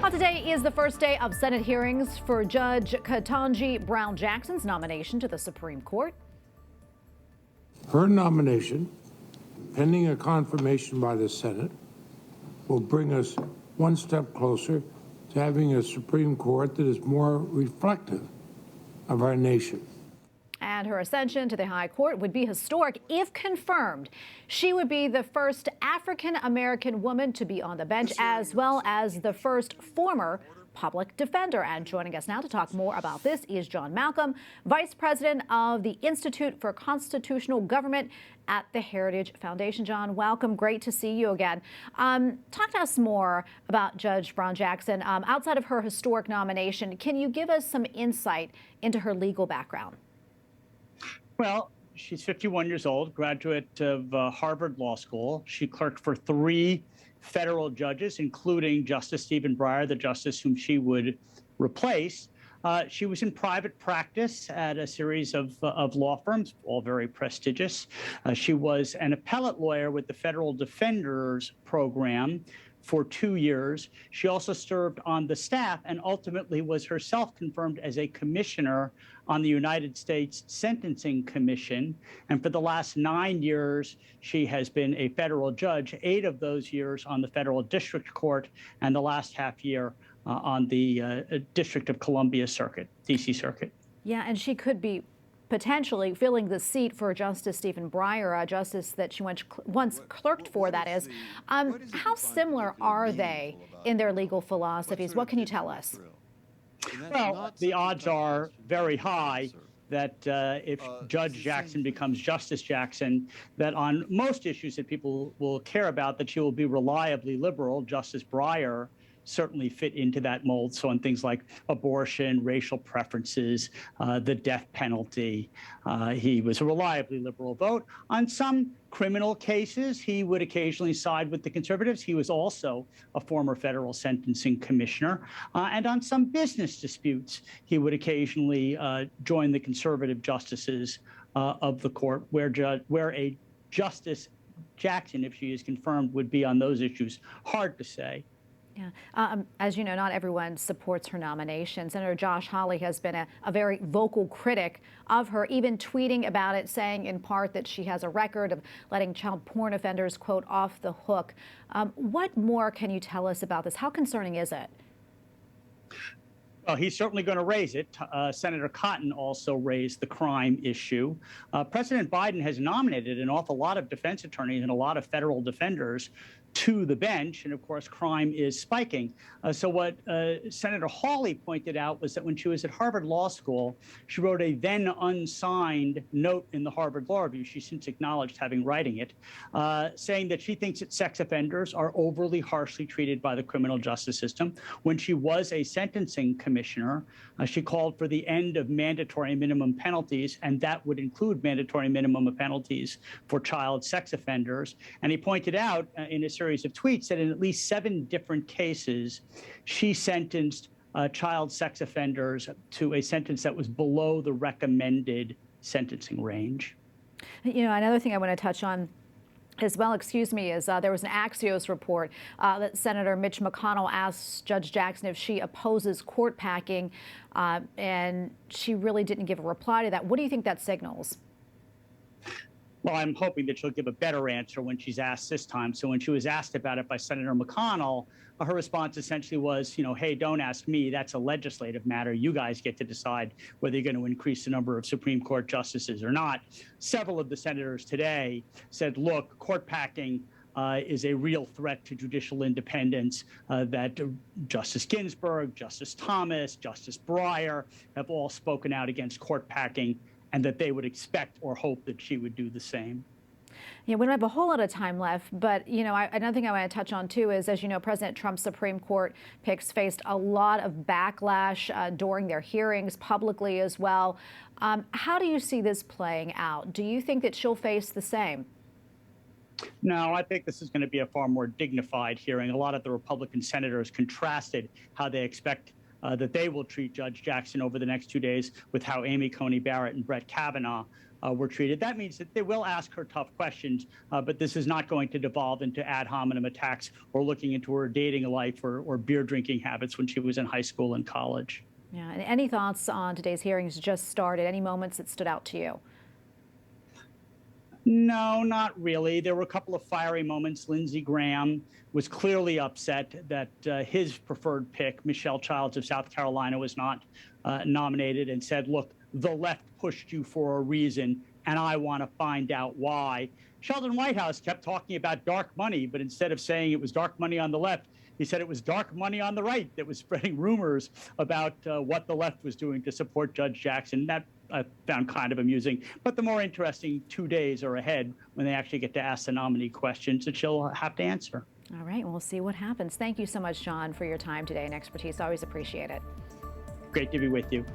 Well, today is the first day of Senate hearings for Judge Ketanji Brown Jackson's nomination to the Supreme Court. Her nomination, pending a confirmation by the Senate, will bring us one step closer to having a Supreme Court that is more reflective of our nation. And her ascension to the high court would be historic if confirmed. She would be the first African-American woman to be on the bench, as well as the first former public defender. And joining us now to talk more about this is John Malcom, Vice President of the Institute for Constitutional Government at the Heritage Foundation. John, welcome. Great to see you again. Talk to us more about Judge Brown Jackson. Outside of her historic nomination, can you give us some insight into her legal background? Well, she's 51 years old, graduate of Harvard Law School. She clerked for 3 federal judges, including Justice Stephen Breyer, the justice whom she would replace. She was in private practice at a series of law firms, all very prestigious. She was an appellate lawyer with the Federal Defenders Program for 2 years. She also served on the staff and ultimately was herself confirmed as a commissioner on the United States Sentencing Commission. And for the last 9 years, she has been a federal judge, 8 of those years on the Federal District Court, and the last half year on the District of Columbia Circuit, D.C. Circuit. Yeah, and she could be potentially filling the seat for Justice Stephen Breyer, a justice that she once clerked for, that is. How similar are they in their legal philosophies? What can you tell us? Well, the odds are very high that if Judge Jackson becomes Justice Jackson, that on most issues that people will care about, that she will be reliably liberal. Justice Breyer certainly fit into that mold. So on things like abortion, racial preferences, the death penalty, he was a reliably liberal vote. On some criminal cases, he would occasionally side with the conservatives. He was also a former federal sentencing commissioner. And on some business disputes, he would occasionally join the conservative justices of the court, where a Justice Jackson, if she is confirmed, would be on those issues. Hard to say. Yeah. As you know, not everyone supports her nomination. Senator Josh Hawley has been a very vocal critic of her, even tweeting about it, saying in part that she has a record of letting child porn offenders, quote, off the hook. What more can you tell us about this? How concerning is it? Well, he's certainly going to raise it. Senator Cotton also raised the crime issue. President Biden has nominated an awful lot of defense attorneys and a lot of federal defenders to the bench, and of course, crime is spiking. So what Senator Hawley pointed out was that when she was at Harvard Law School, she wrote a then unsigned note in the Harvard Law Review. She's since acknowledged having writing it, saying that she thinks that sex offenders are overly harshly treated by the criminal justice system. When she was a sentencing commissioner, she called for the end of mandatory minimum penalties, and that would include mandatory minimum penalties for child sex offenders. And he pointed out in a series of tweets that in at least 7 different cases, she sentenced child sex offenders to a sentence that was below the recommended sentencing range. You know, another thing I want to touch on as well, excuse me, is there was an Axios report that Senator Mitch McConnell asked Judge Jackson if she opposes court packing, and she really didn't give a reply to that. What do you think that signals? Well, I'm hoping that she'll give a better answer when she's asked this time. So when she was asked about it by Senator McConnell, her response essentially was, you know, hey, don't ask me. That's a legislative matter. You guys get to decide whether you're going to increase the number of Supreme Court justices or not. Several of the senators today said, look, court packing is a real threat to judicial independence, that Justice Ginsburg, Justice Thomas, Justice Breyer have all spoken out against court packing, and that they would expect or hope that she would do the same. Yeah, we don't have a whole lot of time left, but, you know, another thing I want to touch on, too, is, as you know, President Trump's Supreme Court picks faced a lot of backlash during their hearings publicly as well. How do you see this playing out? Do you think that she'll face the same? No, I think this is going to be a far more dignified hearing. A lot of the Republican senators contrasted how they expect that they will treat Judge Jackson over the next 2 days with how Amy Coney Barrett and Brett Kavanaugh were treated. That means that they will ask her tough questions, but this is not going to devolve into ad hominem attacks or looking into her dating life or beer drinking habits when she was in high school and college. Yeah. And any thoughts on today's hearings just started? Any moments that stood out to you? No, not really. There were a couple of fiery moments. Lindsey Graham was clearly upset that his preferred pick, Michelle Childs of South Carolina, was not nominated, and said, look, the left pushed you for a reason, and I want to find out why. Sheldon Whitehouse kept talking about dark money, but instead of saying it was dark money on the left, he said it was dark money on the right that was spreading rumors about what the left was doing to support Judge Jackson. That I found kind of amusing. But the more interesting 2 days are ahead when they actually get to ask the nominee questions that she'll have to answer. All right, we'll see what happens. Thank you so much, John, for your time today and expertise. Always appreciate it. Great to be with you.